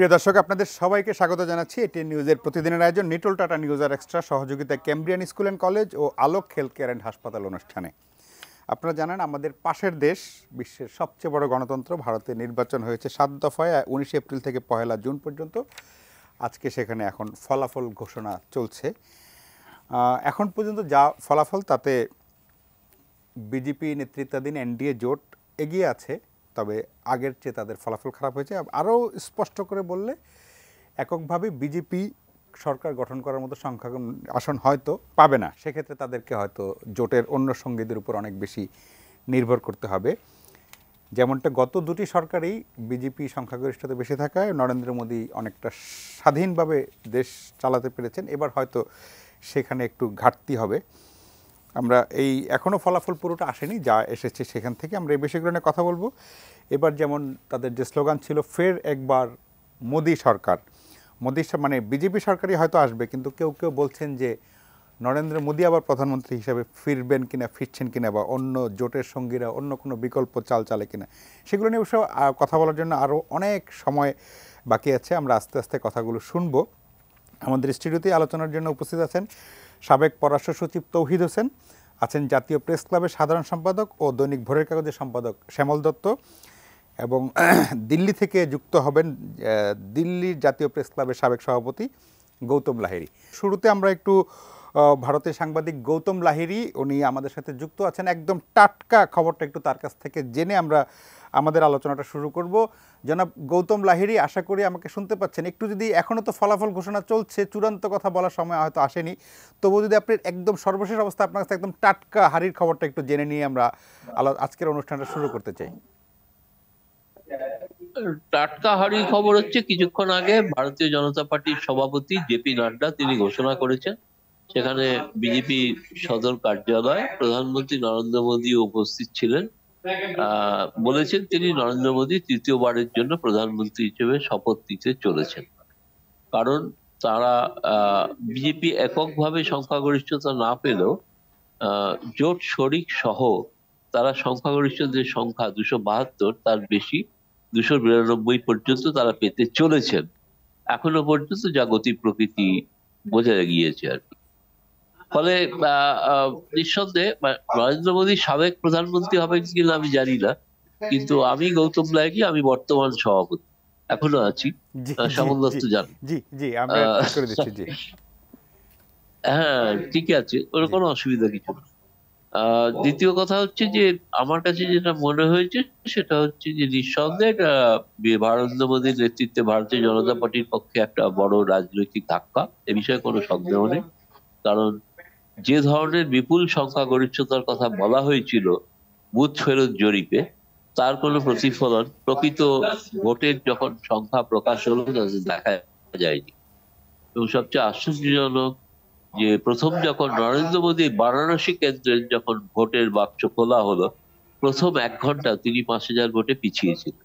প্রিয় দর্শক, আপনাদের সবাইকে স্বাগত জানাচ্ছি। এটি নিউজের প্রতিদিনের আয়োজন নিটল টাটা নিউজ আর এক্সট্রা সহযোগিতায় ক্যামব্রিয়ান স্কুল অ্যান্ড কলেজ ও আলোক হেলথ কেয়ার অ্যান্ড হাসপাতাল অনুষ্ঠানে। আপনারা জানেন, আমাদের পাশের দেশ, বিশ্বের সবচেয়ে বড় গণতন্ত্র ভারতে নির্বাচন হয়েছে 7 দফায় 19 এপ্রিল থেকে 1 জুন পর্যন্ত। আজকে সেখানে এখন ফলাফল ঘোষণা চলছে। এখন পর্যন্ত যা ফলাফল, তাতে বিজেপি নেতৃত্বাধীন এনডিএ জোট এগিয়ে আছে, তবে আগের চেয়ে তাদের ফলাফল খারাপ হয়েছে। আরও স্পষ্ট করে বললে, এককভাবে বিজেপি সরকার গঠন করার মতো সংখ্যা আসন হয়তো পাবে না। সেক্ষেত্রে তাদেরকে হয়তো জোটের অন্য সঙ্গীদের উপর অনেক বেশি নির্ভর করতে হবে। যেমনটা গত দুটি সরকারেই বিজেপি সংখ্যাগরিষ্ঠতা বেশি থাকায় নরেন্দ্র মোদী অনেকটা স্বাধীনভাবে দেশ চালাতে পেরেছেন। এবার হয়তো সেখানে একটু ঘাটতি হবে। আমরা এখনও ফলাফল পুরোটা আসেনি, যা এসেছে সেখান থেকে আমরা এই বিষয়গুলো নিয়ে কথা বলবো। এবার যেমন তাদের যে স্লোগান ছিল, ফের একবার মোদী সরকার, মানে বিজেপি সরকারই হয়তো আসবে, কিন্তু কেউ কেউ বলছেন যে নরেন্দ্র মোদী আবার প্রধানমন্ত্রী হিসাবে ফিরবেন কিনা, ফিরছেন কিনা, বা অন্য জোটের সঙ্গীরা অন্য কোনো বিকল্প চাল চালে কিনা, সেগুলো নিয়ে অবশ্য কথা বলার জন্য আরও অনেক সময় বাকি আছে। আমরা আস্তে আস্তে কথাগুলো শুনবো। আমাদের স্টুডিওতেই আলোচনার জন্য উপস্থিত আছেন সাবেক পররাষ্ট্র সচিব তৌহিদ হোসেন, আছেন জাতীয় প্রেস ক্লাবের সাধারণ সম্পাদক ও দৈনিক ভোরের কাগজের সম্পাদক শ্যামল দত্ত, এবং দিল্লি থেকে যুক্ত হবেন দিল্লির জাতীয় প্রেস ক্লাবের সাবেক সভাপতি গৌতম লাহিড়ী। শুরুতে আমরা একটু ভারতের সাংবাদিক গৌতম লাহিড়ী, উনি আমাদের সাথে যুক্ত আছেন। একদম টাটকা খবরটা একটু তার কাছ থেকে জেনে আমরা আমাদের আলোচনাটা শুরু করব। জনাব গৌতম লাহিড়ী, আশা করি আমাকে শুনতে পাচ্ছেন। একটু যদি, এখনও তো ফলাফল ঘোষণা চলছে, চূড়ান্ত কথা বলার সময় হয়তো আসেনি, তবুও যদি আপনি একদম সর্বশেষ অবস্থা, আপনার কাছে একদম টাটকা হাড়ির খবরটা একটু জেনে নিয়ে আমরা আজকের অনুষ্ঠানটা শুরু করতে চাই। টাটকা হাড়ির খবর হচ্ছে, কিছুক্ষণ আগে ভারতীয় জনতা পার্টির সভাপতি জেপি নাড্ডা তিনি ঘোষণা করেছেন, সেখানে বিজেপি সদর কার্যালয়ে প্রধানমন্ত্রী নরেন্দ্র মোদী উপস্থিত ছিলেন। বলেছেন তিনি নরেন্দ্র মোদী তৃতীয়বারের জন্য প্রধানমন্ত্রী হিসেবে শপথ নিতে চলেছেন। কারণ তারা বিজেপি এককভাবে সংখ্যাগরিষ্ঠতা না পেলেও জোট শরিক সহ তারা সংখ্যাগরিষ্ঠদের সংখ্যা 272, তার বেশি 292 পর্যন্ত তারা পেতে চলেছেন এখনো পর্যন্ত, যা গতি প্রকৃতি বোঝা গিয়েছে আর কি। ফলে নিঃসন্দেহে নরেন্দ্র মোদী সাবেক প্রধানমন্ত্রী হবেন কিনা আমি জানি না, কিন্তু আমি গৌতম লাহিড়ী, আমি বর্তমান সভাপতি এখনো আছি। শ্যামল দত্ত জান। হ্যাঁ, ঠিক আছে, ওর কোনো অসুবিধা কিছু না। দ্বিতীয় কথা হচ্ছে যে, আমার কাছে যেটা মনে হয়েছে সেটা হচ্ছে যে, নিঃসন্দেহে নরেন্দ্র মোদীর নেতৃত্বে ভারতীয় জনতা পার্টির পক্ষে একটা বড় রাজনৈতিক ধাক্কা, এ বিষয়ে কোনো সন্দেহ নেই। কারণ যে ধরনের বিপুল সংখ্যাগরিষ্ঠতার কথা বলা হয়েছিল বুথ ফেরত জরিপে, তার কোনো প্রতিফলন প্রকৃত ভোটের যখন সংখ্যা প্রকাশ হলো তাতে দেখা যায়নি। এবং সবচেয়ে আশ্চর্যজনক যে, প্রথম যখন নরেন্দ্র মোদী বারাণসী কেন্দ্রের যখন ভোটের বাক্স খোলা হলো, প্রথম 1 ঘন্টা তিনি 5,000 ভোটে পিছিয়েছিলেন।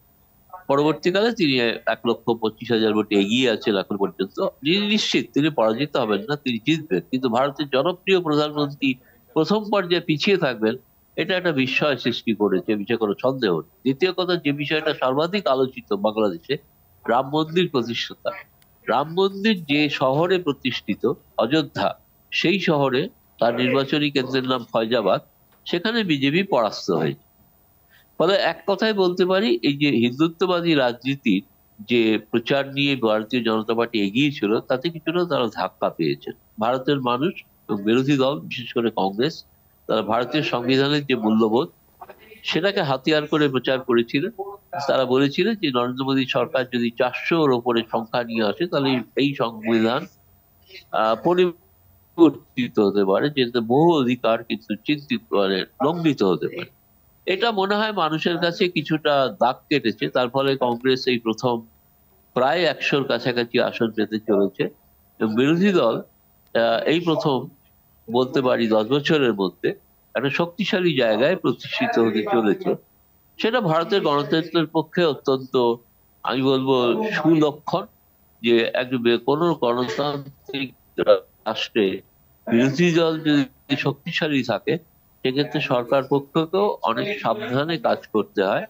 পরবর্তীকালে তিনি 1,25,000 ভোটে এগিয়ে আছেন এখন পর্যন্ত। নিশ্চিত তিনি পরাজিত হবেন না, তিনি জিতবেন, কিন্তু ভারতের জনপ্রিয় প্রধানমন্ত্রী প্রথম পর্যায়ে পিছিয়ে থাকবেন, এটা একটা বিস্ময় সৃষ্টি করেছে, বিষয়ে কোনো সন্দেহ নেই। দ্বিতীয় কথা, যে বিষয়টা সর্বাধিক আলোচিত বাংলাদেশে, রাম মন্দির প্রতিষ্ঠাতা। রাম মন্দির যে শহরে প্রতিষ্ঠিত, অযোধ্যা, সেই শহরে তার নির্বাচনী কেন্দ্রের নাম ফয়জাবাদ, সেখানে বিজেপি পরাস্ত হয়েছে। ফলে এক কথায় বলতে পারি, এই যে হিন্দুত্ববাদী রাজনীতির যে প্রচার নিয়ে ভারতীয় জনতা পার্টি এগিয়েছিল, তাতে কিছুটা তারা ধাক্কা পেয়েছে। ভারতের মানুষ এবং বিরোধী দল, বিশেষ করে কংগ্রেস, তারা ভারতীয় সংবিধানের যে মূল্যবোধ, সেটাকে হাতিয়ার করে প্রচার করেছিলেন। তারা বলেছিলেন যে, নরেন্দ্র মোদী সরকার যদি 400-র ওপরে সংখ্যা নিয়ে আসে, তাহলে এই সংবিধান পরিবর্তিত হতে পারে, যেতে বহু অধিকার কিন্তু চিন্তিত মানে লঙ্ঘিত হতে পারে। এটা মনে হয় মানুষের কাছে কিছুটা দাগ কেটেছে। তার ফলে কংগ্রেস এই প্রথম প্রায় 100-র কাছাকাছি আসন পেতে চলেছে, এবং বিরোধী দল এই প্রথম বলতে পারি 10 বছরের মধ্যে একটা শক্তিশালী জায়গায় প্রতিষ্ঠিত হতে চলেছে। সেটা ভারতের গণতন্ত্রের পক্ষে অত্যন্ত, আমি বলবো, সুলক্ষণ। যে কোনো গণতান্ত্রিক রাষ্ট্রে বিরোধী দল যদি শক্তিশালী থাকে, সেক্ষেত্রে সরকার পক্ষকেও অনেক সাবধানে কাজ করতে হয়।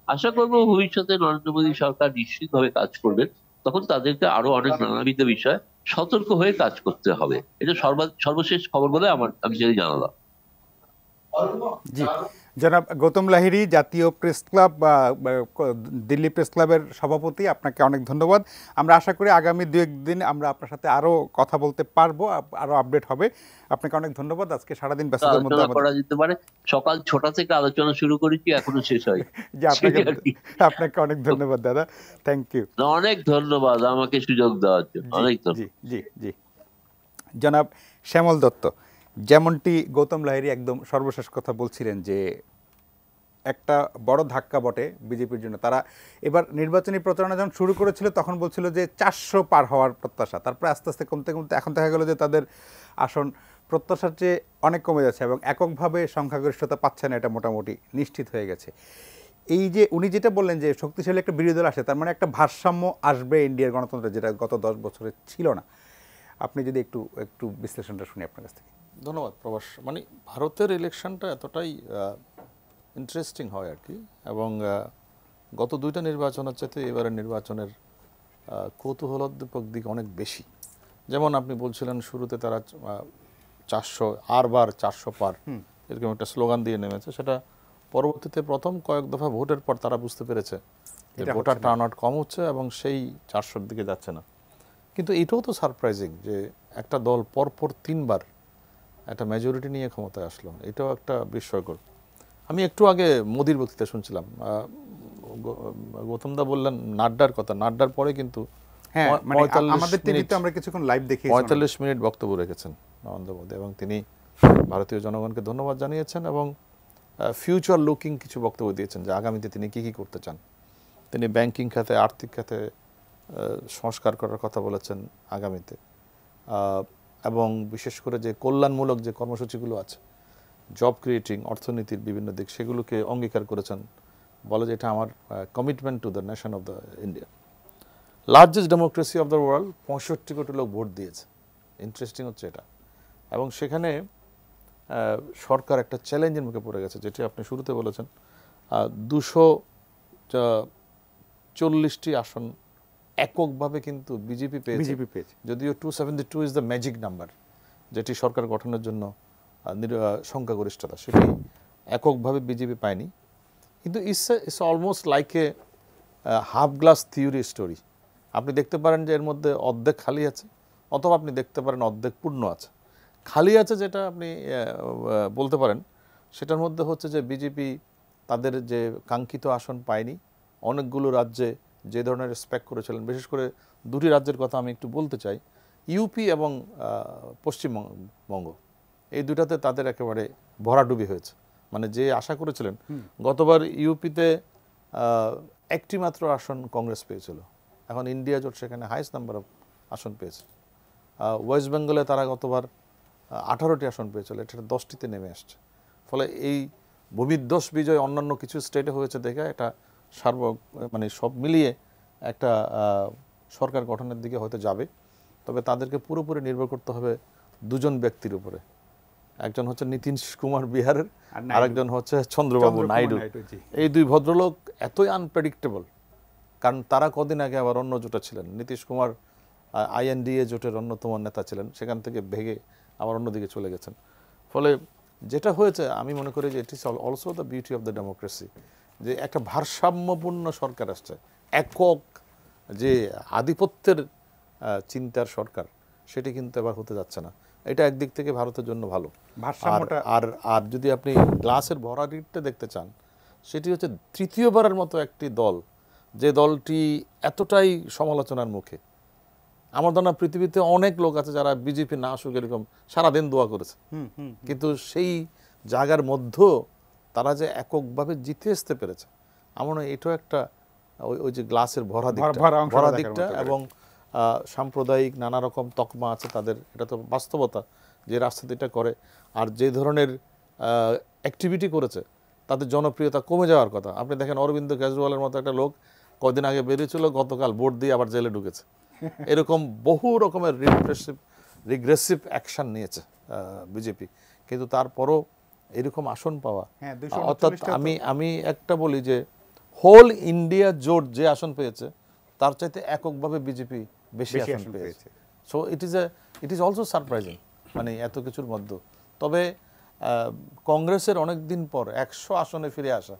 আশা করবো ভবিষ্যতে নরেন্দ্র মোদী সরকার নিশ্চিতভাবে কাজ করবেন, তখন তাদেরকে আরো অনেক নানাবিধ বিষয় সতর্ক হয়ে কাজ করতে হবে। এটা সর্বশেষ খবর বলে আমি সেটা জানালাম। জি, জনাব গৌতম লাহিড়ী, জাতীয় প্রেস ক্লাব বা দিল্লি প্রেস ক্লাবের সভাপতি, আপনাকে অনেক ধন্যবাদ। আমরা আশা করি আগামী 2-1 দিন আমরা আপনার সাথে আরো কথা বলতে পারবো, আরো আপডেট হবে। আপনাকে অনেক ধন্যবাদ। আজকে সারাদিন ব্যস্ততার মধ্যে আলোচনা করা যেতে পারে, সকাল 6টা থেকে আলোচনা শুরু করেছি, এখনো শেষ হয়। যে আপনাকে অনেক ধন্যবাদ দাদা, থ্যাংক ইউ। অনেক ধন্যবাদ আমাকে সুযোগ দেওয়ার জন্য, অনেক ধন্যবাদ। জি জি জি। জনাব শ্যামল দত্ত, যেমনটি গৌতম লাহিড়ী একদম সর্বশেষ কথা বলছিলেন যে একটা বড় ধাক্কা বটে বিজেপির জন্য। তারা এবার নির্বাচনী প্রচারণা যখন শুরু করেছিল তখন বলছিল যে 400 পার হওয়ার প্রত্যাশা, তারপরে আস্তে আস্তে কমতে কমতে এখন দেখা গেল যে তাদের আসন প্রত্যাশার চেয়ে অনেক কমে যাচ্ছে এবং এককভাবে সংখ্যাগরিষ্ঠতা পাচ্ছে না, এটা মোটামুটি নিশ্চিত হয়ে গেছে। এই যে উনি যেটা বললেন যে শক্তিশালী একটা বিরোধী দল আসে, তার মানে একটা ভারসাম্য আসবে ইন্ডিয়ার গণতন্ত্রে, যেটা গত 10 বছরে ছিল না। আপনি যদি একটু বিশ্লেষণটা শুনি আপনার কাছ থেকে। ধন্যবাদ প্রবাস। মানে ভারতের ইলেকশনটা এতটাই ইন্টারেস্টিং হয় আর কি, এবং গত 2টা নির্বাচনের চাইতে এবারের নির্বাচনের কৌতূহলোদ্দীপক দিক অনেক বেশি। যেমন আপনি বলছিলেন শুরুতে তারা 400 400 পার এরকম একটা স্লোগান দিয়ে নেমেছে, সেটা পরবর্তীতে প্রথম কয়েক দফা ভোটের পর তারা বুঝতে পেরেছে যে ভোটার টার্ন আউট কম হচ্ছে এবং সেই 400-র দিকে যাচ্ছে না। কিন্তু এটাও তো সারপ্রাইজিং যে একটা দল পরপর 3বার একটা মেজরিটি নিয়ে ক্ষমতায় আসলো, এটাও একটা বিস্ময়কর। আমি একটু আগে মোদির বক্তৃতা শুনছিলাম, গৌতম দা বললেন নাড্ডার কথা, নাড্ডার পরে কিন্তু 45 মিনিট বক্তব্য রেখেছেন নরেন্দ্র মোদী, এবং তিনি ভারতীয় জনগণকে ধন্যবাদ জানিয়েছেন এবং ফিউচার লুকিং কিছু বক্তব্য দিয়েছেন যে আগামীতে তিনি কি কি করতে চান। তিনি ব্যাংকিং খাতে, আর্থিক খাতে সংস্কার করার কথা বলেছেন আগামীতে, এবং বিশেষ করে যে কল্যাণমূলক যে কর্মসূচিগুলো আছে, জব ক্রিয়েটিং, অর্থনীতির বিভিন্ন দিক, সেগুলোকে অঙ্গীকার করেছেন। বলে যে এটা আমার commitment to the nation of the India. Largest democracy of the world, 65 কোটি লোক ভোট দিয়েছে। ইন্টারেস্টিং হচ্ছে এটা। এবং সেখানে সরকার একটা চ্যালেঞ্জের মুখে পড়ে গেছে, যেটি আপনি শুরুতে বলেছেন। 240টি আসন এককভাবে কিন্তু বিজেপি পেয়েছে, যদিও 272 ইজ দ্য ম্যাজিক নাম্বার, যেটি সরকার গঠনের জন্য সংখ্যাগরিষ্ঠতা, সেটি এককভাবে বিজেপি পায়নি। কিন্তু it's almost like a half glass theory story. আপনি দেখতে পারেন যে এর মধ্যে অর্ধেক খালি আছে, অথবা আপনি দেখতে পারেন অর্ধেক পূর্ণ আছে। খালি আছে যেটা আপনি বলতে পারেন, সেটার মধ্যে হচ্ছে যে বিজেপি তাদের যে কাঙ্ক্ষিত আসন পায়নি। অনেকগুলো রাজ্যে যে ধরনের এক্সপেক্ট করেছিলেন, বিশেষ করে 2টি রাজ্যের কথা আমি একটু বলতে চাই, ইউপি এবং পশ্চিমবঙ্গ, এই দুটাতে তাদের একেবারে ভরাডুবি হয়েছে। মানে যে আশা করেছিলেন, গতবার ইউপিতে একটি মাত্র আসন কংগ্রেস পেয়েছিল, এখন ইন্ডিয়া জোট সেখানে হাইয়েস্ট নাম্বার অফ আসন পেয়েছে। ওয়েস্ট বেঙ্গলে তারা গতবার 18টি আসন পেয়েছিল, এটা 10টিতে নেমে আসছে। ফলে এই ভূমিধ্বস বিজয় অন্যান্য কিছু স্টেটে হয়েছে দেখে এটা মানে সব মিলিয়ে একটা সরকার গঠনের দিকে হয়তো যাবে। তবে তাদেরকে পুরোপুরি নির্ভর করতে হবে 2জন ব্যক্তির উপরে। একজন হচ্ছে নীতিশ কুমার বিহারের, আরেকজন হচ্ছে চন্দ্রবাবু নাইডু। এই 2 ভদ্রলোক এতই আনপ্রেডিক্টেবল, কারণ তারা কদিন আগে আবার অন্য জোটে ছিলেন। নীতিশ কুমার INDA জোটের অন্যতম নেতা ছিলেন, সেখান থেকে ভেগে আবার অন্যদিকে চলে গেছেন। ফলে যেটা হয়েছে, আমি মনে করি যে it is also the beauty of the democracy, যে একটা ভারসাম্যপূর্ণ সরকার আসছে। একক যে আধিপত্যের চিন্তার সরকার, সেটি কিন্তু এবার হতে যাচ্ছে না। এটা একদিক থেকে ভারতের জন্য ভালো। আর যদি আপনি গ্লাসের ভরাটিটা দেখতে চান, সেটি হচ্ছে তৃতীয়বারের মতো একটি দল, যে দলটি এতটাই সমালোচনার মুখে। আমার ধারণা পৃথিবীতে অনেক লোক আছে যারা বিজেপি না আসুক এরকম সারাদিন দোয়া করেছে, কিন্তু সেই জায়গার মধ্যেও তারা যে এককভাবে জিতে আসতে পেরেছে, আমার মনে হয় এটাও একটা ওই যে গ্লাসের ভরা দিকটা। এবং সাম্প্রদায়িক নানা রকম তকমা আছে তাদের, এটা তো বাস্তবতা যে রাজনীতিটা করে। আর যে ধরনের অ্যাক্টিভিটি করেছে, তাদের জনপ্রিয়তা কমে যাওয়ার কথা। আপনি দেখেন অরবিন্দ কেজরিওয়ালের মতো একটা লোক কদিন আগে বেরিয়েছিল, গতকাল ভোট দিয়ে আবার জেলে ঢুকেছে। এরকম বহু রকমের রিগ্রেসিভ অ্যাকশন নিয়েছে বিজেপি, কিন্তু তারপরও এরকম আসন পাওয়া, অর্থাৎ আমি একটা বলি যে হোল ইন্ডিয়া জোট যে আসন পেয়েছে, তার চাইতে এককভাবে বিজেপি বেশি আসন পেয়েছে। So it is also surprising, মানে এত কিছুর মধ্যে। তবে কংগ্রেসের অনেক দিন পর 100 আসনে ফিরে আসা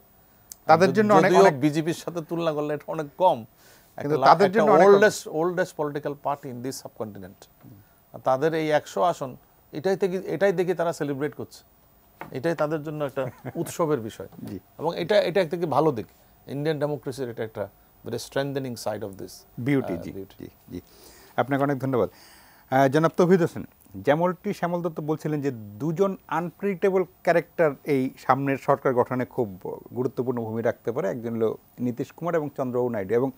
তাদের জন্য অনেক, বিজেপির সাথে তুলনা করলে এটা অনেক কম, কিন্তু তাদের জন্য oldest political party in this subcontinent, তাদের এই 100 আসন এটাই দেখে তারা সেলিব্রেট করছে, এটাই তাদের জন্য একটা উৎসবের বিষয়। এবং এটা একদিকে ভালো দিক, ইন্ডিয়ান ডেমোক্রেসির এটা একটা very strengthening side of this beauty. জি, আপনাকে অনেক ধন্যবাদ। জনাব তৌহিদ হোসেন, যেমনটি শ্যামল দত্ত বলছিলেন যে দুজন আনপ্রেডিক্টেবল ক্যারেক্টার এই সামনের সরকার গঠনে খুব গুরুত্বপূর্ণ ভূমিকা রাখতে পারে, একজন হলো নীতিশ কুমার এবং চন্দ্রবাবু নাইডু। এবং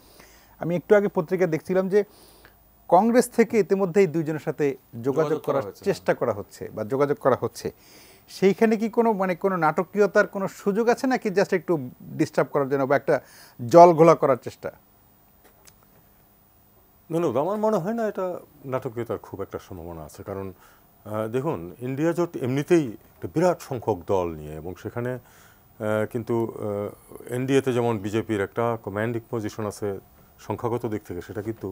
আমি একটু আগে পত্রিকা দেখছিলাম যে কংগ্রেস থেকে ইতিমধ্যে এই দুইজনের সাথে যোগাযোগ করার চেষ্টা করা হচ্ছে বা যোগাযোগ করা হচ্ছে, সেইখানে কি কোনো নাটকীয়তার কোনো সুযোগ আছে নাকি জাস্ট একটু ডিস্টার্ব করার জন্য বা একটা জল ঘোলা করার চেষ্টা? ধন্যবাদ। আমার মনে হয় না এটা নাটকীয়তার খুব একটা সম্ভাবনা আছে, কারণ দেখুন ইন্ডিয়া জোট এমনিতেই একটা বিরাট সংখ্যক দল নিয়ে, এবং সেখানে কিন্তু এনডিএতে যেমন বিজেপির একটা কমান্ডিং পজিশন আছে সংখ্যাগত দিক থেকে, সেটা কিন্তু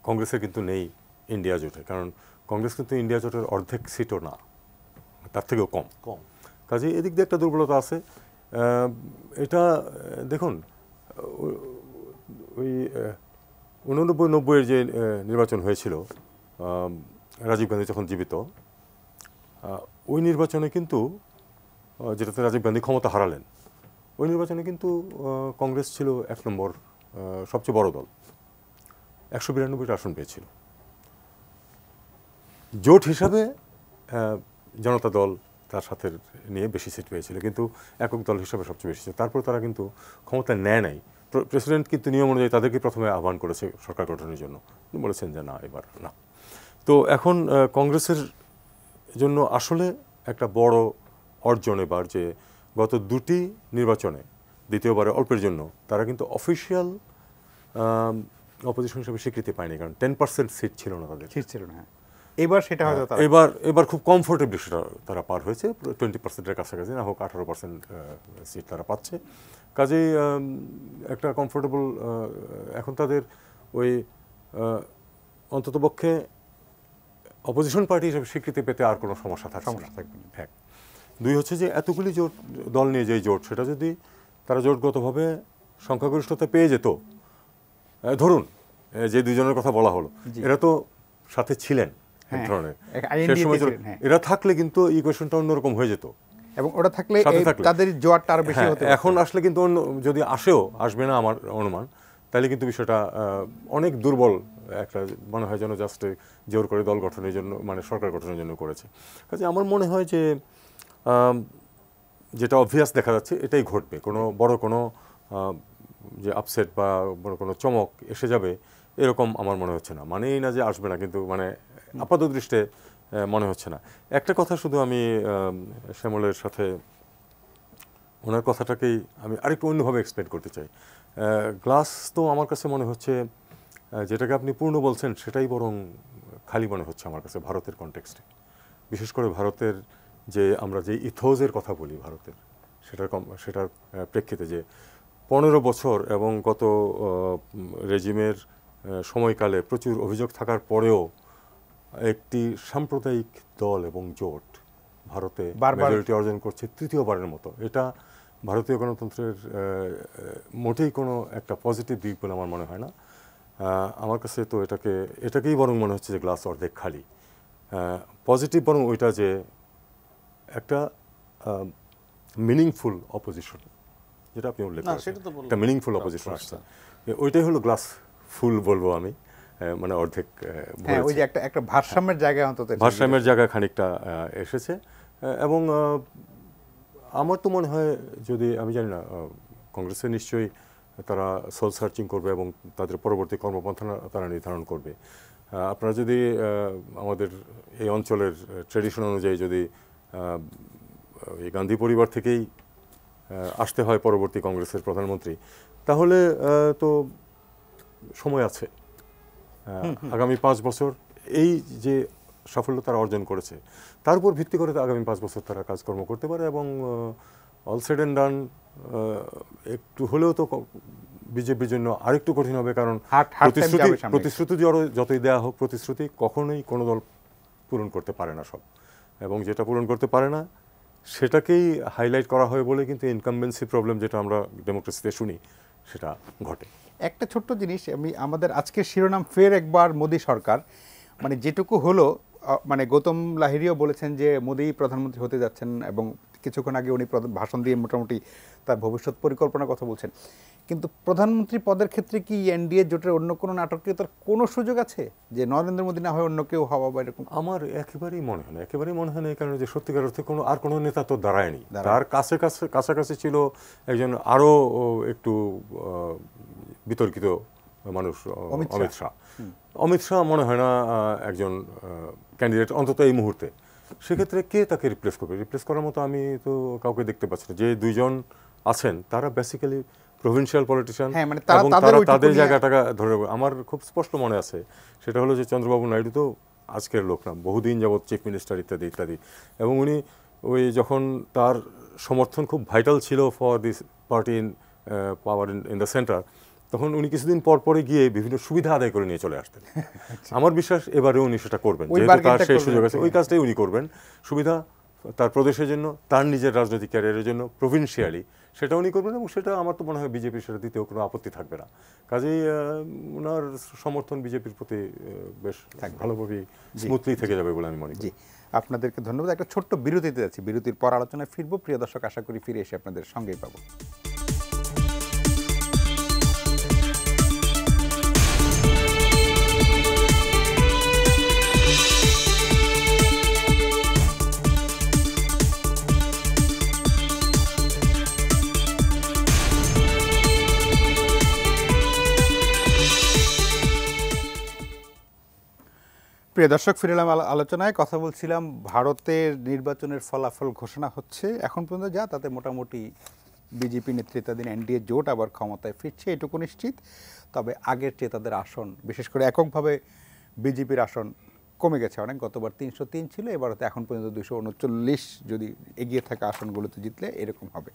কংগ্রেসের কিন্তু নেই ইন্ডিয়া জোটে, কারণ কংগ্রেস কিন্তু ইন্ডিয়া জোটের অর্ধেক সিটও না, তার থেকেও কম। কাজে এদিক দিয়ে একটা দুর্বলতা আছে। এটা দেখুন ওই 89-90-এর যে নির্বাচন হয়েছিল রাজীব গান্ধী যখন জীবিত, ওই নির্বাচনে কিন্তু যেটাতে রাজীব গান্ধী ক্ষমতা হারালেন, ওই নির্বাচনে কিন্তু কংগ্রেস ছিল 1 নম্বর সবচেয়ে বড় দল, 192টা আসন পেয়েছিল। জোট হিসাবে জনতা দল তার সাথে নিয়ে বেশি সিট পেয়েছিল, কিন্তু একক দল হিসাবে সবচেয়ে বেশি ছিল। তারপর তারা কিন্তু ক্ষমতা নেয় নাই। প্রেসিডেন্ট কিন্তু নিয়ম অনুযায়ী তাদেরকে প্রথমে আহ্বান করেছে সরকার গঠনের জন্য, বলেছেন যে না, এবার না। তো এখন কংগ্রেসের জন্য আসলে একটা বড় অর্জন এবার যে গত 2টি নির্বাচনে দ্বিতীয়বারে অল্পের জন্য তারা কিন্তু অফিসিয়াল অপোজিশন হিসেবে স্বীকৃতি পায়নি, কারণ 10% সিট ছিল না তাদের, সিট ছিল না। এবার সেটা হয়তো এবার খুব কমফোর্টেবলি সেটা তারা পার হয়েছে, 20%-এর কাছাকাছি, না হোক 18% সিট তারা পাচ্ছে। কাজেই একটা কমফোর্টেবল, এখন তাদের ওই অন্ততপক্ষে অপোজিশন পার্টি হিসেবে স্বীকৃতি পেতে আর কোনো সমস্যা থাকবে না। এক, দুই হচ্ছে যে এতগুলি জোট দল নিয়ে যে জোট, সেটা যদি তারা জোটগতভাবে সংখ্যাগরিষ্ঠতা পেয়ে যেত, ধরুন যে দুজনের কথা বলা হলো, এরা তো সাথে ছিলেন এক ধরনের, সেই সময় এরা থাকলে কিন্তু ইকুয়েশনটা অন্যরকম হয়ে যেত, এবং ওটা থাকলে তাদের জোয়ারটা আরো বেশি হতো। এখন আসলে কিন্তু যদি আসবে না আমার অনুমান, তাহলে কিন্তু বিষয়টা অনেক দুর্বল একটা মনে হয়, যেন জাস্ট জোর করে দল গঠনের জন্য, মানে সরকার গঠনের জন্য করেছে। কাজে আমার মনে হয় যে যেটা অবভিয়াস দেখা যাচ্ছে এটাই ঘটবে, কোনো বড় কোনো যে আপসেট বা বড় কোনো চমক এসে যাবে এরকম আমার মনে হচ্ছে না। মানেই না যে আসবে না, কিন্তু মানে আপাত দৃষ্টে মনে হচ্ছে না। একটা কথা শুধু আমি শ্যামলের সাথে ওনার কথাটাকেই আমি আরেকটু অন্যভাবে এক্সপ্লেন করতে চাই। গ্লাস তো আমার কাছে মনে হচ্ছে, যেটাকে আপনি পূর্ণ বলছেন সেটাই বরং খালি মনে হচ্ছে আমার কাছে ভারতের কনটেক্সটে, বিশেষ করে ভারতের যে আমরা যে ইথোজের কথা বলি ভারতের, সেটার প্রেক্ষিতে যে 15 বছর এবং গত রেজিমের সময়কালে প্রচুর অভিযোগ থাকার পরেও একটি সাম্প্রদায়িক দল এবং জোট ভারতে মেজরিটি অর্জন করছে তৃতীয়বারের মতো, এটা ভারতীয় গণতন্ত্রের মোটেই কোনো একটা পজিটিভ দিক বলে আমার মনে হয় না। আমার কাছে তো এটাকেই বরং মনে হচ্ছে যে গ্লাস অর্ধেক খালি। পজিটিভ বরং ওইটা যে একটা মিনিংফুল অপোজিশন, যেটা আপনি উল্লেখ করেছেন, একটা মিনিংফুল অপোজিশন আসছে, ওইটাই হলো গ্লাস ফুল বলবো আমি, মানে অর্ধেক ওই যে একটা ভারসাম্যের জায়গায়, অন্তত ভারসাম্যের জায়গায় খানিকটা এসেছে। এবং আমার তো মনে হয়, যদি আমি জানি না, কংগ্রেসের নিশ্চয়ই তারা সোল সার্চিং করবে এবং তাদের পরবর্তী কর্মপন্থা তারা নির্ধারণ করবে। আপনারা যদি আমাদের এই অঞ্চলের ট্রেডিশন অনুযায়ী যদি এই গান্ধী পরিবার থেকেই আসতে হয় পরবর্তী কংগ্রেসের প্রধানমন্ত্রী, তাহলে তো সময় আছে। আগামী 5 বছর এই যে সাফল্য তারা অর্জন করেছে, তার উপর ভিত্তি করে আগামী 5 বছর তারা কাজকর্ম করতে পারে, এবং অল সেড অ্যান্ড ডান একটু হলেও তো বিজেপির জন্য আরেকটু কঠিন হবে, কারণ Hard time যাবে সামনে। প্রতিশ্রুতি যতই দেওয়া হোক, প্রতিশ্রুতি কখনোই কোনো দল পূরণ করতে পারে না সব, এবং যেটা পূরণ করতে পারে না সেটাকেই হাইলাইট করা হয় বলে কিন্তু ইনকামবেন্সি প্রবলেম, যেটা আমরা ডেমোক্রেসিতে শুনি, সেটা ঘটে। একটা ছোট্ট জিনিস, আমাদের আজকের শিরোনাম ফের একবার মোদী সরকার, মানে যেটুকু হলো মানে গৌতম লাহিড়ীও বলেছেন যে মোদী প্রধানমন্ত্রী হতে যাচ্ছেন, এবং কিছুক্ষণ আগে উনি ভাষণ দিয়ে মোটামুটি তার ভবিষ্যৎ পরিকল্পনার কথা বলছেন। কিন্তু প্রধানমন্ত্রী পদের ক্ষেত্রে কি এনডিএ জোটের অন্য কোনো নাটকীয়তার কোনো সুযোগ আছে, যে নরেন্দ্র মোদী না হয়ে অন্য কেউ হওয়া বা এরকম? আমার একেবারেই মনে হয় না, একেবারেই মনে হয় না, এই কারণে যে সত্যিকার অর্থে কোনো নেতা তো দাঁড়ায়নি। তার কাছাকাছি ছিল একজন আরও একটু বিতর্কিত মানুষ, অমিত শাহ মনে হয় না একজন ক্যান্ডিডেট, অন্তত এই মুহূর্তে। সেক্ষেত্রে কে তাকে রিপ্লেস করবে? রিপ্লেস করার মতো আমি তো কাউকে দেখতে পাচ্ছি না। যে দুইজন আছেন তারা বেসিক্যালি প্রভিন্সিয়াল পলিটিশিয়ান, এবং তারা তাদের জায়গাটা ধরে রাখবে। আমার খুব স্পষ্ট মনে আছে, সেটা হলো যে চন্দ্রবাবু নাইডু তো আজকের লোক না, বহুদিন যাবৎ চিফ মিনিস্টার ইত্যাদি ইত্যাদি, এবং উনি ওই যখন তার সমর্থন খুব ভাইটাল ছিল for this party in power in the centre, তখন উনি কিছুদিন পর পরে গিয়ে বিভিন্ন সুবিধা আদায় করে নিয়ে চলে আসতেন। আমার বিশ্বাস এবারে উনি সেটা করবেন, যেহেতু তার সেই সুযোগ আছে, ওই কাজটাই উনি করবেন। সুবিধা তার প্রদেশের জন্য, তার নিজের রাজনৈতিক ক্যারিয়ারের জন্য, প্রভিন্সিয়ালি সেটা উনি করবেন, এবং সেটা আমার তো মনে হয় বিজেপির সেটা দিতেও কোনো আপত্তি থাকবে না। কাজেই ওনার সমর্থন বিজেপির প্রতি বেশ ভালোভাবেই স্মুথলি থেকে যাবে বলে আমি মনে করি। আপনাদেরকে ধন্যবাদ। একটা ছোট্ট বিরতিতে যাচ্ছি, বিরতির পর আলোচনায় ফিরবো। প্রিয় দর্শক, আশা করি ফিরে এসে আপনাদের সঙ্গেই পাবো। প্রিয় দর্শক, ফিরে এলাম আলোচনায়। কথা বলছিলাম ভারতের নির্বাচনের ফলাফল ঘোষণা হচ্ছে এখন পর্যন্ত যা, তাতে মোটামুটি বিজেপি নেতৃত্বাধীন এনডিএ জোট আবার ক্ষমতায় ফিরছে, এটুকু নিশ্চিত। তবে আগের চেয়ে তাদের আসন, বিশেষ করে এককভাবে বিজেপির আসন কমে গেছে অনেক। গতবার 303 ছিল, এবার তো এখন পর্যন্ত 239, যদি এগিয়ে থাকা আসনগুলোতে জিতলে এরকম হবে।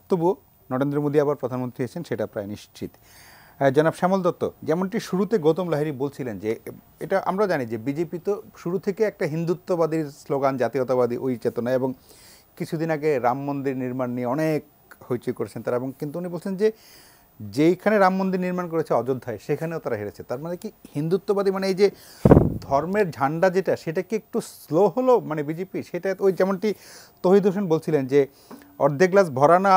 তবুও নরেন্দ্র মোদী আবার প্রধানমন্ত্রী হয়েছেন, সেটা প্রায় নিশ্চিত। জনাব শ্যামল দত্ত, যেমনটি শুরুতে গৌতম লাহিড়ী বলছিলেন যে এটা আমরা জানি যে বিজেপি তো শুরু থেকে একটা হিন্দুত্ববাদীর স্লোগান, জাতীয়তাবাদী ওই চেতনা, এবং কিছুদিন আগে রাম মন্দির নির্মাণ নিয়ে অনেক হইচই করেছেন তারা, এবং কিন্তু উনি বলছেন যে যেইখানে রাম মন্দির নির্মাণ করেছে অযোধ্যায়, সেখানেও তারা হেরেছে। তার মানে কি হিন্দুত্ববাদী, মানে এই যে ধর্মের ঝান্ডা যেটা, সেটা কি একটু স্লো হলো মানে বিজেপি? সেটা ওই যেমনটি তৌহিদ হোসেন বলছিলেন যে অর্ধেক গ্লাস ভরা না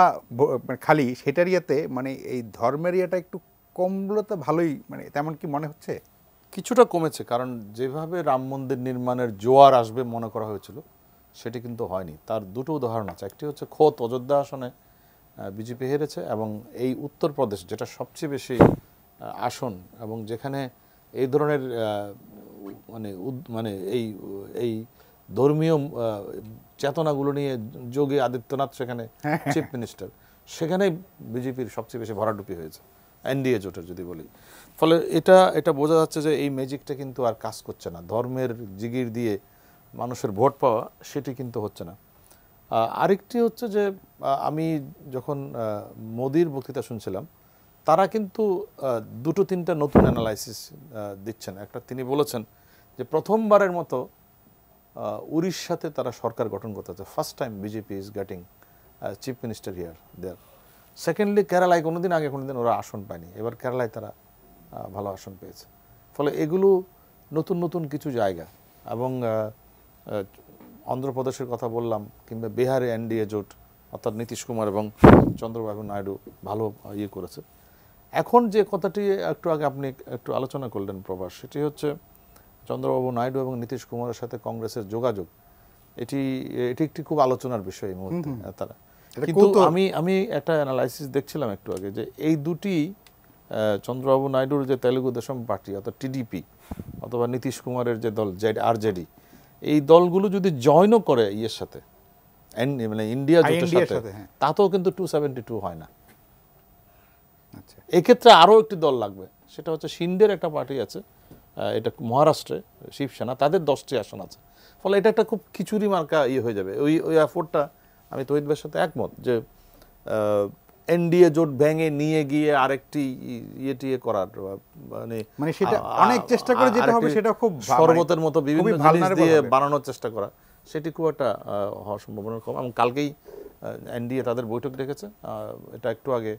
খালি, সেটার ইয়েতে মানে এই ধর্মের ইয়েটা একটু কমলো তো ভালোই, মানে তেমন কি মনে হচ্ছে? কিছুটা কমেছে, কারণ যেভাবে রাম মন্দির নির্মাণের জোয়ার আসবে মনে করা হয়েছিল সেটি কিন্তু হয়নি। তার দুটো উদাহরণ আছে। একটি হচ্ছে খোদ অযোধ্যা আসনে বিজেপি হেরেছে, এবং এই উত্তরপ্রদেশ যেটা সবচেয়ে বেশি আসন, এবং যেখানে এই ধরনের মানে এই ধর্মীয় চেতনাগুলো নিয়ে যোগী আদিত্যনাথ সেখানে চিফ মিনিস্টার, সেখানে বিজেপির সবচেয়ে বেশি ভরাডুপি হয়েছে এনডিএ জোটের যদি বলি। ফলে এটা বোঝা যাচ্ছে যে এই ম্যাজিকটা কিন্তু আর কাজ করছে না। ধর্মের জিগির দিয়ে মানুষের ভোট পাওয়া সেটি কিন্তু হচ্ছে না। আরেকটি হচ্ছে যে আমি যখন মোদির বক্তৃতা শুনছিলাম, তারা কিন্তু দুটো তিনটা নতুন অ্যানালাইসিস দিচ্ছেন। একটা তিনি বলেছেন যে প্রথমবারের মতো উড়িষ্যাতে তারা সরকার গঠন করতে চাচ্ছে। First time BJP is getting chief minister here there. Secondly কেরালায় কোনোদিন ওরা আসন পায়নি, এবার কেরালায় তারা ভালো আসন পেয়েছে। ফলে এগুলো নতুন নতুন কিছু জায়গা, এবং অন্ধ্রপ্রদেশের কথা বললাম, কিংবা বিহারে এনডিএ জোট অর্থাৎ নীতিশ কুমার এবং চন্দ্রবাবু নাইডু ভালো ইয়ে করেছে। এখন যে কথাটি একটু আগে আপনি একটু আলোচনা করলেন প্রভাস, সেটি হচ্ছে চন্দ্রবাবু নাইডু এবং নীতিশ কুমারের সাথে কংগ্রেসের যোগাযোগ, এটি একটি খুব আলোচনার বিষয় এই মুহূর্তে তারা। কিন্তু আমি একটা অ্যানালাইসিস দেখছিলাম একটু আগে, যে এই দুটি চন্দ্রবাবু নাইডুর যে তেলুগু দেশম পার্টি অর্থাৎ টিডিপি, অথবা নীতিশ কুমারের যে দল আরজেডি, এই দলগুলো যদি জয়েনও করে ইয়ের সাথে, মানে ইন্ডিয়া জোটের সাথে, তাতেও কিন্তু 272 হয় না। এক্ষেত্রে আরও একটি দল লাগবে, সেটা হচ্ছে শিন্ডের একটা পার্টি আছে, এটা মহারাষ্ট্রে, শিবসেনা, তাদের 10টি আসন আছে। ফলে এটা একটা খুব খিচুড়ি মার্কা ইয়ে হয়ে যাবে। ওই এফোর্টটা আমি তহিদ ভাইয়ের সাথে একমত যে এনডিএ জোট ভেঙে নিয়ে গিয়ে আরেকটি ইয়ে করার মানে সেটা অনেক চেষ্টা করে যেটা হবে সেটা খুব শরবতের মতো বিভিন্ন জিনিস vulnerable দিয়ে হবে। বানানোর চেষ্টা করা, সেটি খুব একটা হওয়ার সম্ভাবনা কম। এবং কালকেই এনডিএ তাদের বৈঠক রেখেছে, এটা একটু আগে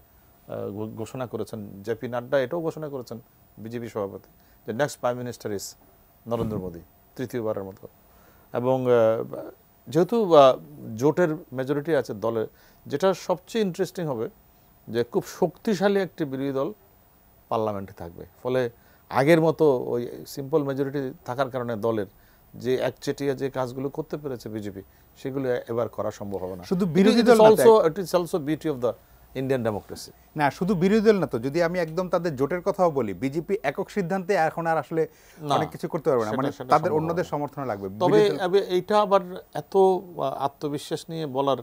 ঘোষণা করেছেন জেপি নাড্ডা, এটাও ঘোষণা করেছেন বিজেপি সভাপতি, যে next prime minister is Narendra Modi, তৃতীয়বারের মতো। এবং যেহেতু জোটের মেজরিটি আছে দলে, যেটা সবচেয়ে ইন্টারেস্টিং হবে যে খুব শক্তিশালী একটি বিরোধী দল পার্লামেন্টে থাকবে, ফলে আগের মতো ওই সিম্পল মেজরিটি থাকার কারণে দলের যে একচেটিয়া যে কাজগুলো করতে পেরেছে বিজেপি, সেগুলো এবার করা সম্ভব হবে না। শুধু বিরোধী দল না, it is also beauty of the Indian democracy. না শুধু বিরোধী দল না তো, যদি আমি একদম তাদের জোটের কথাও বলি, বিজেপি একক সিদ্ধান্তে এখন আর আসলে অনেক কিছু করতে পারবে না, মানে তাদের অন্যদের সমর্থন লাগবে। তবে এইটা আবার এত আত্মবিশ্বাস নিয়ে বলার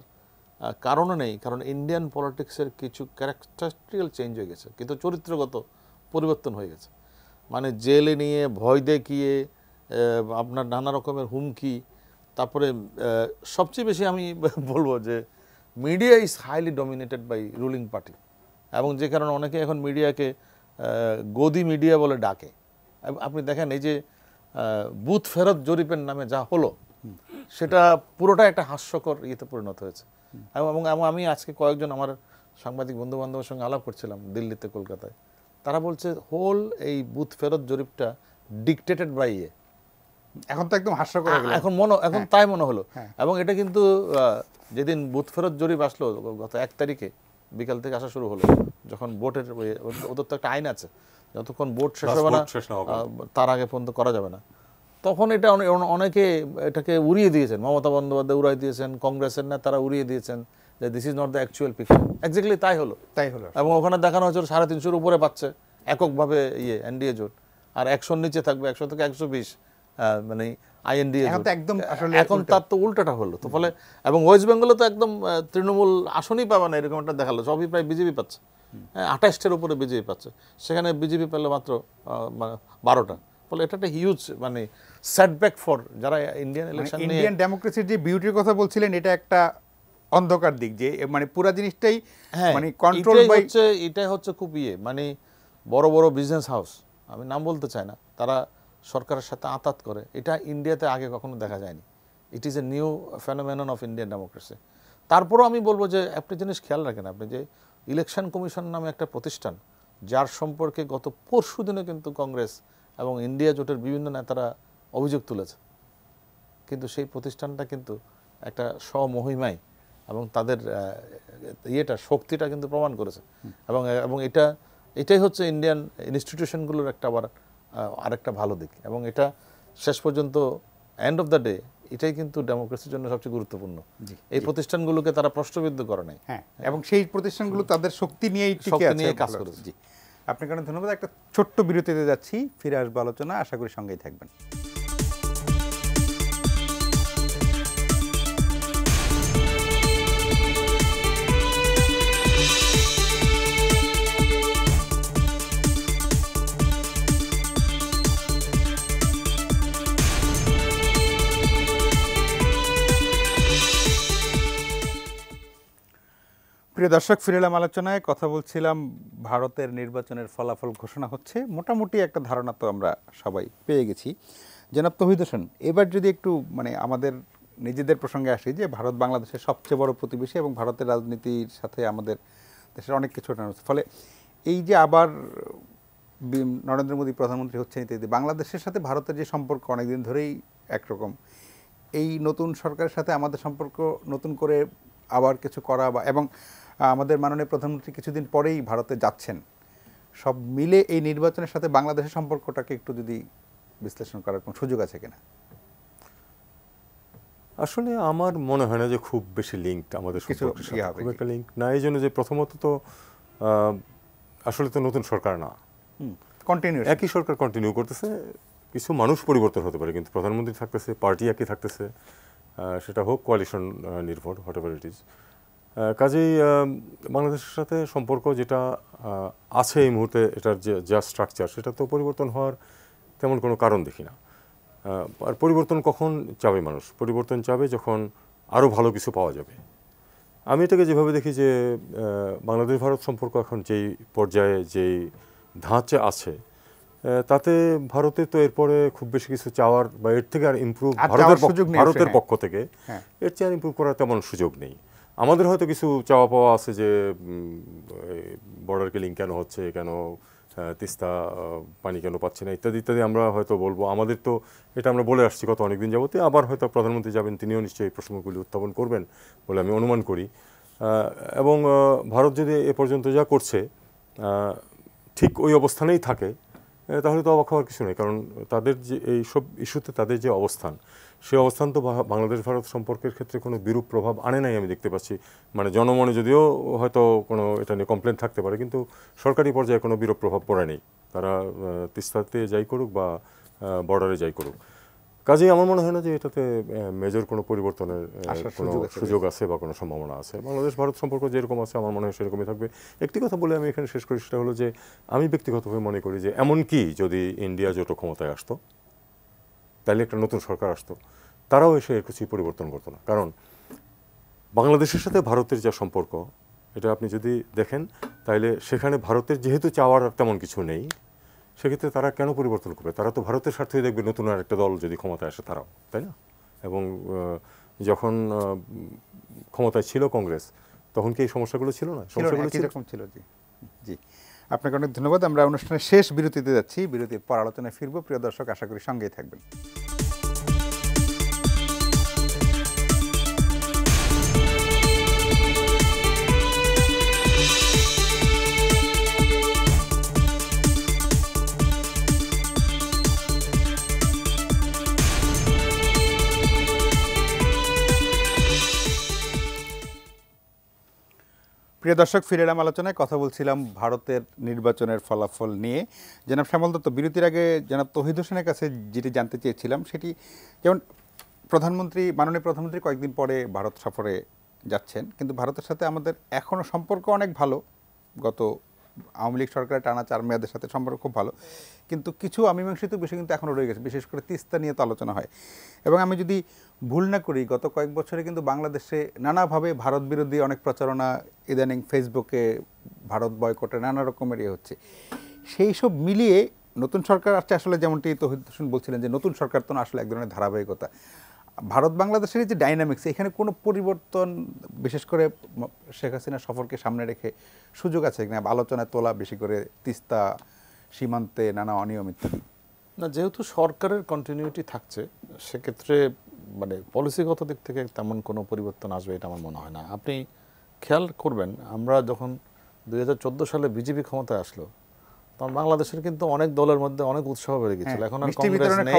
কারণ নেই, কারণ ইন্ডিয়ান পলিটিক্সের কিছু ক্যারেক্টারিস্টিক্যাল চেঞ্জ হয়ে গেছে, কিন্তু চরিত্রগত পরিবর্তন হয়ে গেছে। মানে জেলে নিয়ে ভয় দেখিয়ে আপনার নানা রকমের হুমকি, তারপরে সবচেয়ে বেশি আমি বলবো যে media is highly dominated by ruling party, এবং যে কারণে অনেকে এখন মিডিয়াকে গদি মিডিয়া বলে ডাকে। আপনি দেখেন এই যে বুথ ফেরত জরিপের নামে যা হলো, সেটা পুরোটা একটা হাস্যকর ইয়েতে পরিণত হয়েছে। এবং আমি আজকে কয়েকজন আমার সাংবাদিক বন্ধু বান্ধবের সঙ্গে আলাপ করছিলাম দিল্লিতে, কলকাতায়, তারা বলছে হোল এই বুথ ফেরত জরিপটা ডিকটেটেড বাই ইয়ে। এখন তো একদম হাস্যকর হয়ে গেল এখন তাই মনে হলো। এবং এটা কিন্তু যেদিন বুথ ফেরত জরিপ আসলো গত 1 তারিখে বিকাল থেকে আসা শুরু হলো, যখন ভোটের ওদের তো একটা আইন আছে, যতক্ষণ ভোট শেষ হবে না তার আগে পর্যন্ত করা যাবে না, তখন এটা অনেকে এটাকে উড়িয়ে দিয়েছেন। মমতা বন্দ্যোপাধ্যায় উড়িয়ে দিয়েছেন, কংগ্রেসের নেতারা উড়িয়ে দিয়েছেন যে this is not the actual picture. Exactly তাই হলো। এবং ওখানে দেখানো হয়েছিল 350-এর উপরে পাচ্ছে এককভাবে ইয়ে এনডিএ জোট, আর 100-র নিচে থাকবে, 100 থেকে 120 মানে আইএনডিএ জোট। এখন তার তো উল্টাটা হলো। তো ফলে এবং ওয়েস্ট বেঙ্গলে তো একদম তৃণমূল আসনই পাবে না এরকম একটা দেখালো, সবই প্রায় বিজেপি পাচ্ছে। 28-এর উপরে বিজেপি পাচ্ছে, সেখানে বিজেপি পেল মাত্র 12টা। ফলে এটা একটা হিউজ মানে সেটব্যাক ফর যারা ইন্ডিয়ান ইলেকশন নিয়ে। ইন্ডিয়ান ডেমোক্রেসির যে বিউটির কথা বলছিলেন, এটা একটা অন্ধকার দিক, যে মানে পুরো জিনিসটাই মানে কন্ট্রোল বাই, এটাই হচ্ছে খুব মানে বড় বড় বিজনেস হাউস, আমি নাম বলতে চাই না, তারা সরকারের সাথে আঁতাত করে। এটা ইন্ডিয়াতে আগে কখনো দেখা যায়নি। It is a new phenomenon of Indian democracy. তারপরেও আমি বলবো যে একটা জিনিস খেয়াল রাখেন আপনি, যে ইলেকশন কমিশন নামে একটা প্রতিষ্ঠান, যার সম্পর্কে গত পরশু দিনে কিন্তু কংগ্রেস এবং ইন্ডিয়া জোটের বিভিন্ন নেতারা অভিযোগ তুলেছে, কিন্তু সেই প্রতিষ্ঠানটা কিন্তু একটা স্বমহিমায় এবং তাদের শক্তিটা কিন্তু প্রমাণ করেছে। এবং এটাই হচ্ছে ইন্ডিয়ান ইনস্টিটিউশনগুলোর একটা আরেকটা ভালো দিক। এবং এটা শেষ পর্যন্ত এন্ড অফ দ্য ডে এটাই কিন্তু ডেমোক্রেসির জন্য সবচেয়ে গুরুত্বপূর্ণ। এই প্রতিষ্ঠানগুলোকে তারা প্রশ্নবিদ্ধ করে নাই, এবং সেই প্রতিষ্ঠানগুলো তাদের শক্তি নিয়েই টিকে আছে, কাজ করেছে। জি, আপনাকে অনেক ধন্যবাদ। একটা ছোট্ট বিরতিতে যাচ্ছি, ফিরে আসবো আলোচনা, আশা করি সঙ্গেই থাকবেন। প্রিয় দর্শক, ফিরে এলাম আলোচনায়। কথা বলছিলাম ভারতের নির্বাচনের ফলাফল ঘোষণা হচ্ছে, মোটামুটি একটা ধারণা তো আমরা সবাই পেয়ে গেছি। জনাব তৌহিদ হোসেন, এবার যদি একটু মানে আমাদের নিজেদের প্রসঙ্গে আসি, যে ভারত বাংলাদেশের সবচেয়ে বড় প্রতিবেশী এবং ভারতের রাজনীতির সাথে আমাদের দেশের অনেক কিছু ফলে এই যে আবার নরেন্দ্র মোদী প্রধানমন্ত্রী হচ্ছেন ইত্যাদি, বাংলাদেশের সাথে ভারতের যে সম্পর্ক অনেকদিন ধরেই একরকম, এই নতুন সরকারের সাথে আমাদের সম্পর্ক নতুন করে আবার কিছু করা, এবং আমাদের মাননীয় প্রধানমন্ত্রী কিছুদিন পরেই ভারতে যাচ্ছেন, সব মিলে এই নির্বাচনের সাথে বাংলাদেশের সম্পর্কটাকে একটু যদি বিশ্লেষণ করার কোনো সুযোগ আছে কিনা? আসলে আমার মনে হয় না যে খুব বেশি লিঙ্কড আমাদের সম্পর্কের সাথে, খুব একটা লিঙ্ক না। এই জন্য যে প্রথমত তো আসলে তো নতুন সরকার না, একই সরকার কন্টিনিউ করতেছে। কিছু মানুষ পরিবর্তন হতে পারে, কিন্তু প্রধানমন্ত্রী থাকতেছে, পার্টি একই থাকতেছে, সেটা হোক কোয়ালিশন নির্ভর, হোয়াট এভার ইট ইজ। কাজেই বাংলাদেশের সাথে সম্পর্ক যেটা আছে এই মুহূর্তে, এটার যে যা স্ট্রাকচার, সেটা তো পরিবর্তন হওয়ার তেমন কোনো কারণ দেখি না। আর পরিবর্তন কখন চাবে মানুষ? পরিবর্তন চাবে যখন আরও ভালো কিছু পাওয়া যাবে। আমি এটাকে যেভাবে দেখি যে বাংলাদেশ ভারত সম্পর্ক এখন যেই পর্যায়ে যেই ধাঁচে আছে, তাতে ভারতের তো এরপরে খুব বেশি কিছু চাওয়ার বা এর থেকে আর ইমপ্রুভ ভারতের পক্ষ থেকে এর চেয়ে আর ইমপ্রুভ করার তেমন সুযোগ নেই। আমাদের হয়তো কিছু চাওয়া পাওয়া আছে যে বর্ডার কিলিং কেন হচ্ছে, কেন তিস্তা পানি কেন পাচ্ছে না, ইত্যাদি ইত্যাদি আমরা হয়তো বলবো। আমাদের তো এটা আমরা বলে আসছি গত অনেকদিন যাবতে, আবার হয়তো প্রধানমন্ত্রী যাবেন, তিনিও নিশ্চয়ই এই প্রসঙ্গগুলি উত্থাপন করবেন বলে আমি অনুমান করি। এবং ভারত যদি এ পর্যন্ত যা করছে ঠিক ওই অবস্থানেই থাকে, তাহলে তো অবাক হওয়ার কিছু নেই। কারণ তাদের যে এই সব ইস্যুতে তাদের যে অবস্থান, সেই অবস্থান তো বাংলাদেশ ভারত সম্পর্কের ক্ষেত্রে কোনো বিরূপ প্রভাব আনে নাই আমি দেখতে পাচ্ছি। মানে জনমনে যদিও হয়তো কোনো এটা নিয়ে কমপ্লেন থাকতে পারে, কিন্তু সরকারি পর্যায়ে কোনো বিরূপ প্রভাব পড়ে নেই, তারা তিস্তাতে যাই করুক বা বর্ডারে যাই করুক। কাজেই আমার মনে হয় না যে এটাতে মেজর কোনো পরিবর্তনের কোনো সুযোগ আছে বা কোনো সম্ভাবনা আছে। বাংলাদেশ ভারত সম্পর্ক যেরকম আছে আমার মনে হয় সেরকমই থাকবে। একটি কথা বলে আমি এখানে শেষ করি, সেটা হলো যে আমি ব্যক্তিগতভাবে মনে করি যে এমনকি যদি ইন্ডিয়া জোট ক্ষমতায় আসতো, তাহলে একটা নতুন সরকার আসতো, তারাও এসে এর কিছুই পরিবর্তন করতো না। কারণ বাংলাদেশের সাথে ভারতের যা সম্পর্ক, এটা আপনি যদি দেখেন তাহলে সেখানে ভারতের যেহেতু চাওয়ার তেমন কিছু নেই, সেক্ষেত্রে তারা কেন পরিবর্তন করবে? তারা তো ভারতের স্বার্থেই দেখবে নতুন আর একটা দল যদি ক্ষমতায় আসে তারাও, তাই না? এবং যখন ক্ষমতায় ছিল কংগ্রেস, তখন কি এই সমস্যাগুলো ছিল না? সমস্যাগুলো ছিল। জি জি, আপনাকে অনেক ধন্যবাদ। আমরা অনুষ্ঠানের শেষ বিরতিতে যাচ্ছি, বিরতির পর আলোচনায় ফিরবো। প্রিয় দর্শক, আশা করি সঙ্গেই থাকবেন। প্রিয় দর্শক, ফিরে এলাম আলোচনায়। কথা বলছিলাম ভারতের নির্বাচনের ফলাফল নিয়ে। জনাব শ্যামল দত্ত, বিরতির আগে জনাব তৌহিদ হোসেনের কাছে যেটি জানতে চেয়েছিলাম, সেটি যেমন মাননীয় প্রধানমন্ত্রী কয়েকদিন পরে ভারত সফরে যাচ্ছেন, কিন্তু ভারতের সাথে আমাদের এখনও সম্পর্ক অনেক ভালো। গত আওয়ামী লীগ সরকারের টানা 4 মেয়াদের সাথে সম্পর্ক খুব ভালো, কিন্তু কিছু অমীমাংসিত বিষয় কিন্তু এখনও রয়ে গেছে, বিশেষ করে তিস্তা নিয়ে তো আলোচনা হয়। এবং আমি যদি ভুল না করি, গত কয়েক বছরে কিন্তু বাংলাদেশে নানাভাবে ভারত বিরোধী অনেক প্রচারণা, ইদানিং ফেসবুকে ভারত বয়কটে নানা রকমের হচ্ছে। সেই সব মিলিয়ে নতুন সরকার আসছে, আসলে যেমনটি তৌহিদ হোসেন বলছিলেন যে নতুন সরকার তো আসলে এক ধরনের ধারাবাহিকতা। ভারত বাংলাদেশের যে ডাইনামিক্স, এখানে কোনো পরিবর্তন, বিশেষ করে শেখ হাসিনা সফরকে সামনে রেখে সুযোগ আছে কিনা আলোচনায় তোলা, বেশি করে তিস্তা সীমান্তে নানা অনিয়মিত? না, যেহেতু সরকারের কন্টিনিউটি থাকছে, সেক্ষেত্রে মানে পলিসিগত দিক থেকে তেমন কোনো পরিবর্তন আসবে এটা আমার মনে হয় না। আপনি খেয়াল করবেন, আমরা যখন 2014 সালে বিজেপি ক্ষমতায় আসলো, তখন বাংলাদেশের কিন্তু অনেক দলের মধ্যে অনেক উৎসাহ বেড়ে গেছিল। এখন আর কংগ্রেস নেই।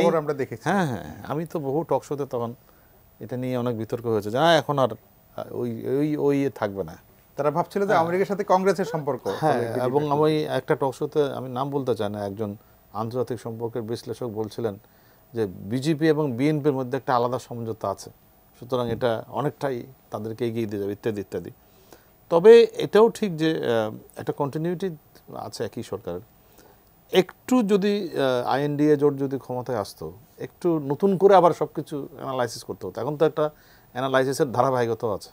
হ্যাঁ হ্যাঁ, আমি তো বহু টক শোতে তখন এটা নিয়ে অনেক বিতর্ক হয়েছে যে এখন আর ওই থাকবে না। তারা ভাবছিল যে আমেরিকার সাথে কংগ্রেসের সম্পর্ক। হ্যাঁ, এবং আমি একটা টক শোতে, আমি নাম বলতে চাই না, একজন আন্তর্জাতিক সম্পর্কের বিশ্লেষক বলছিলেন যে বিজেপি এবং বিএনপির মধ্যে একটা আলাদা সমঝোতা আছে, সুতরাং এটা অনেকটাই তাদেরকে এগিয়ে দিয়ে যাবে ইত্যাদি ইত্যাদি। তবে এটাও ঠিক যে একটা কন্টিনিউটি আছে একই সরকারের। একটু যদি আইএনডিএ জোট যদি ক্ষমতায় আসতো, একটু নতুন করে আবার সব কিছু অ্যানালাইসিস করতে হতো। এখন তো একটা অ্যানালাইসিসের ধারাবাহিকতাও আছে।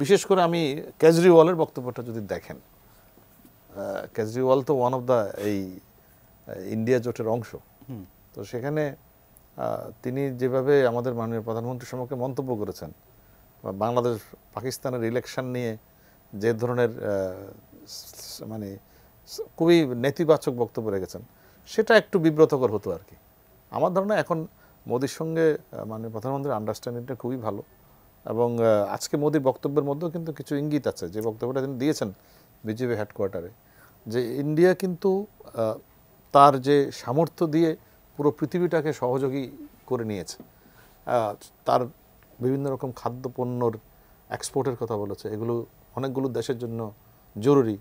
বিশেষ করে আমি কেজরিওয়ালের বক্তব্যটা যদি দেখেন, কেজরিওয়াল তো ওয়ান অফ দ্য এই ইন্ডিয়া জোটের অংশ। তো সেখানে তিনি যেভাবে আমাদের মাননীয় প্রধানমন্ত্রীর সম্পর্কে মন্তব্য করেছেন, বাংলাদেশ পাকিস্তানের ইলেকশন নিয়ে যে ধরনের মানে খুবই নেতিবাচক বক্তব্য রেখেছেন, সেটা একটু বিব্রতকর হতো আর কি। আমার ধারণা এখন মোদির সঙ্গে মাননীয় প্রধানমন্ত্রীর আন্ডারস্ট্যান্ডিংটা খুবই ভালো। এবং আজকে মোদির বক্তব্যের মধ্যেও কিন্তু কিছু ইঙ্গিত আছে, যে বক্তব্যটা তিনি দিয়েছেন বিজেপি হেডকোয়ার্টারে, যে ইন্ডিয়া কিন্তু তার যে সামর্থ্য দিয়ে পুরো পৃথিবীটাকে সহযোগী করে নিয়েছে। তার বিভিন্ন রকম খাদ্যপণ্যর এক্সপোর্টের কথা বলেছে, এগুলো অনেকগুলো দেশের জন্য জরুরি।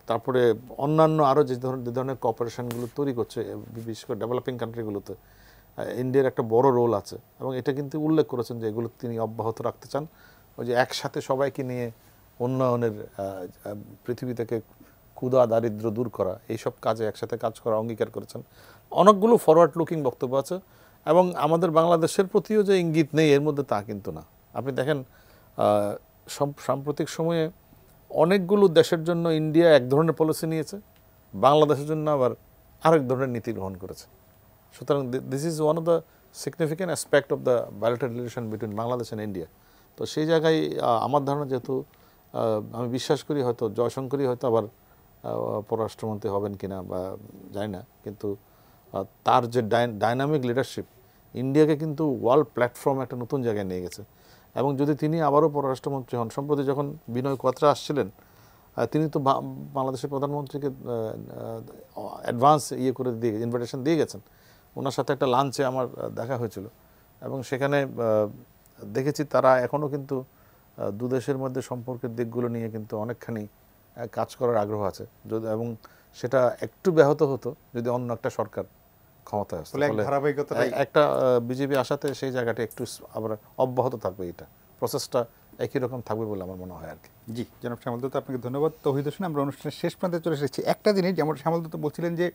তারপরে অন্যান্য আরও যে ধরনের কোঅপারেশনগুলো তৈরি করছে, বিশেষ করে ডেভেলপিং কান্ট্রিগুলোতে ইন্ডিয়ার একটা বড় রোল আছে। এবং এটা কিন্তু উল্লেখ করেছেন যে এগুলো তিনি অব্যাহত রাখতে চান। ওই যে একসাথে সবাইকে নিয়ে উন্নয়নের, পৃথিবী থেকে ক্ষুধা দারিদ্র্য দূর করা, এইসব কাজে একসাথে কাজ করা অঙ্গীকার করেছেন। অনেকগুলো ফরওয়ার্ড লুকিং বক্তব্য আছে। এবং আমাদের বাংলাদেশের প্রতিও যে ইঙ্গিত নেই এর মধ্যে তা কিন্তু না। আপনি দেখেন সাম্প্রতিক সময়ে অনেকগুলো দেশের জন্য ইন্ডিয়া এক ধরনের পলিসি নিয়েছে, বাংলাদেশের জন্য আবার আরেক ধরনের নীতি গ্রহণ করেছে। সুতরাং this is one of the significant aspect of the bilateral relation between Bangladesh and India. তো সেই জায়গায় আমার ধারণা, যেহেতু আমি বিশ্বাস করি হয়তো জয়শঙ্করই হয়তো আবার পররাষ্ট্রমন্ত্রী হবেন কিনা বা জানি না, কিন্তু তার যে ডাইনামিক লিডারশিপ ইন্ডিয়াকে কিন্তু ওয়ার্ল্ড প্ল্যাটফর্ম একটা নতুন জায়গায় নিয়ে গেছে। এবং যদি তিনি আবারও পররাষ্ট্রমন্ত্রী হন, সম্প্রতি যখন বিনয় কোয়াত্রা আসছিলেন, তিনি তো বাংলাদেশের প্রধানমন্ত্রীকে অ্যাডভান্স করে দিয়ে ইনভিটেশন দিয়ে গেছেন। ওনার সাথে একটা লাঞ্চে আমার দেখা হয়েছিল এবং সেখানে দেখেছি তারা এখনও কিন্তু দু দেশের মধ্যে সম্পর্কের দিকগুলো নিয়ে কিন্তু অনেকখানি কাজ করার আগ্রহ আছে, এবং সেটা একটু ব্যাহত হতো যদি অন্য একটা সরকার ক্ষমতায় আসতো। একটা বিজেপি আসাতে সেই জায়গাটা একটু আবার অব্যাহত থাকবে, এটা প্রসেসটা একই রকম থাকবে বলে আমার মনে হয় আর কি। জি, জনাব শ্যামল দত্ত, আপনাকে ধন্যবাদ। তৌহিদ হোসেন, আমরা অনুষ্ঠানের শেষ প্রান্তে চলে এসেছি। একটা জিনিস, যেমন শ্যামল দত্ত বলছিলেন যে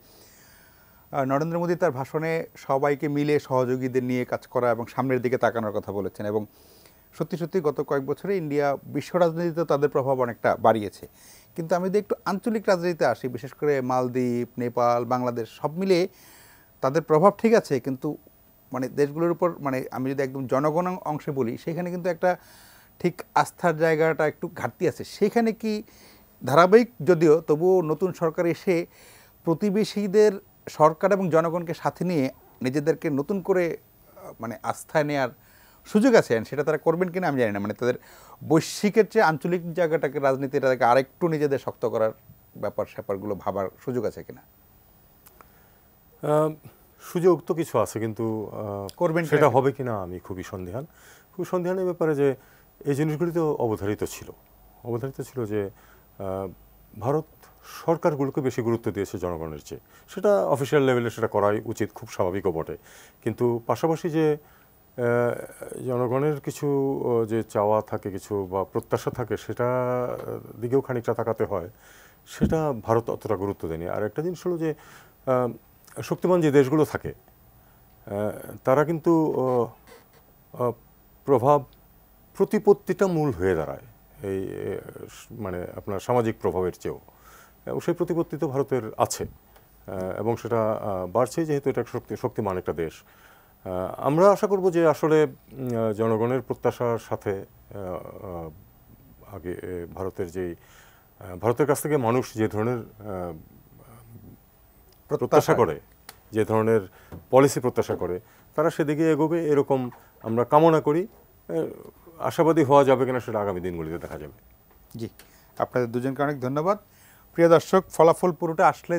নরেন্দ্র মোদী তার ভাষণে সবাইকে মিলে সহযোগীদের নিয়ে কাজ করা এবং সামনের দিকে তাকানোর কথা বলেছেন, এবং সত্যি সত্যি গত কয়েক বছরে ইন্ডিয়া বিশ্ব রাজনীতিতে তাদের প্রভাব অনেকটা বাড়িয়েছে। কিন্তু আমি যদি একটু আঞ্চলিক রাজনীতিতে আসি, বিশেষ করে মালদ্বীপ, নেপাল, বাংলাদেশ সব মিলে তাদের প্রভাব ঠিক আছে, কিন্তু মানে দেশগুলোর উপর মানে আমি যদি একদম জনগণ অংশে বলি, সেখানে কিন্তু একটা ঠিক আস্থার জায়গাটা একটু ঘাটতি আছে। সেখানে কি ধারাবাহিক, যদিও তবুও নতুন সরকার এসে প্রতিবেশীদের সরকার এবং জনগণকে সাথে নিয়ে নিজেদেরকে নতুন করে মানে আস্থায় নেওয়ার সুযোগ আছে, সেটা তারা করবেন কিনা আমি জানি না। মানে তাদের বৈশ্বিকের চেয়ে আঞ্চলিক জায়গাটাকে, রাজনীতিটাকে আরেকটু নিজেদের শক্ত করার ব্যাপার স্যাপারগুলো ভাবার সুযোগ আছে কিনা? সুযোগ তো কিছু আছে, কিন্তু করবেন সেটা হবে কিনা আমি খুবই সন্দেহান। এই ব্যাপারে যে এই জিনিসগুলি তো অবধারিত ছিল যে ভারত সরকারগুলোকে বেশি গুরুত্ব দিয়েছে জনগণের চেয়ে। সেটা অফিসিয়াল লেভেলে সেটা করাই উচিত, খুব স্বাভাবিকও বটে। কিন্তু পাশাপাশি যে জনগণের কিছু যে চাওয়া থাকে, কিছু বা প্রত্যাশা থাকে, সেটা দিকেও খানিকটা তাকাতে হয়। সেটা ভারত অতটা গুরুত্ব দেয়নি। আর একটা জিনিস হলো যে শক্তিমান যে দেশগুলো থাকে তারা কিন্তু প্রভাব প্রতিপত্তিটা মূল হয়ে দাঁড়ায় এই মানে আপনার সামাজিক প্রভাবের চেয়েও, এবং সেই প্রতিপত্তি তো ভারতের আছে এবং সেটা বাড়ছে, যেহেতু এটা শক্তিমান একটা দেশ। আমরা আশা করব যে আসলে জনগণের প্রত্যাশার সাথে আগে ভারতের কাছ থেকে মানুষ যে ধরনের প্রত্যাশা করে, যে ধরনের পলিসি প্রত্যাশা করে, তারা সেদিকে এগোবে এরকম আমরা কামনা করি। আশাবাদী হওয়া যাবে কিনা সেটা আগামী দিনগুলিতে দেখা যাবে। জি, আপনাদের দুজনকে অনেক ধন্যবাদ। প্রিয় দর্শক, ফলাফল পুরোটা আসলে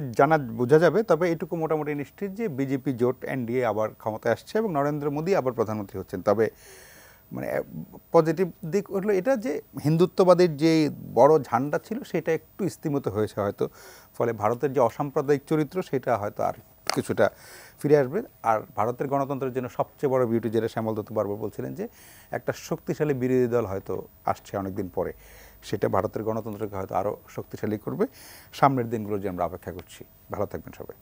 বোঝা যাবে, তবে এটুকু মোটামুটি নিশ্চিত যে বিজেপি জোট এনডিএ আবার ক্ষমতায় আসছে এবং নরেন্দ্র মোদী আবার প্রধানমন্ত্রী হচ্ছেন। তবে মানে পজিটিভ দিক হলো এটা যে হিন্দুত্ববাদের যে বড় ঝান্ডা ছিল সেটা একটু স্তিমিত হয়েছে হয়তো, ফলে ভারতের যে অসাম্প্রদায়িক চরিত্র সেটা হয়তো আর কিছুটা ফিরে আসবে। আর ভারতের গণতন্ত্রের জন্য সবচেয়ে বড় বিউটি, যেটা শ্যামল দত্ত বারবার বলছিলেন, যে একটা শক্তিশালী বিরোধী দল হয়তো আসছে অনেকদিন পরে, সেটা ভারতের গণতন্ত্রকে হয়তো আরও শক্তিশালী করবে। সামনের দিনগুলো যে আমরা অপেক্ষা করছি। ভালো থাকবেন সবাই।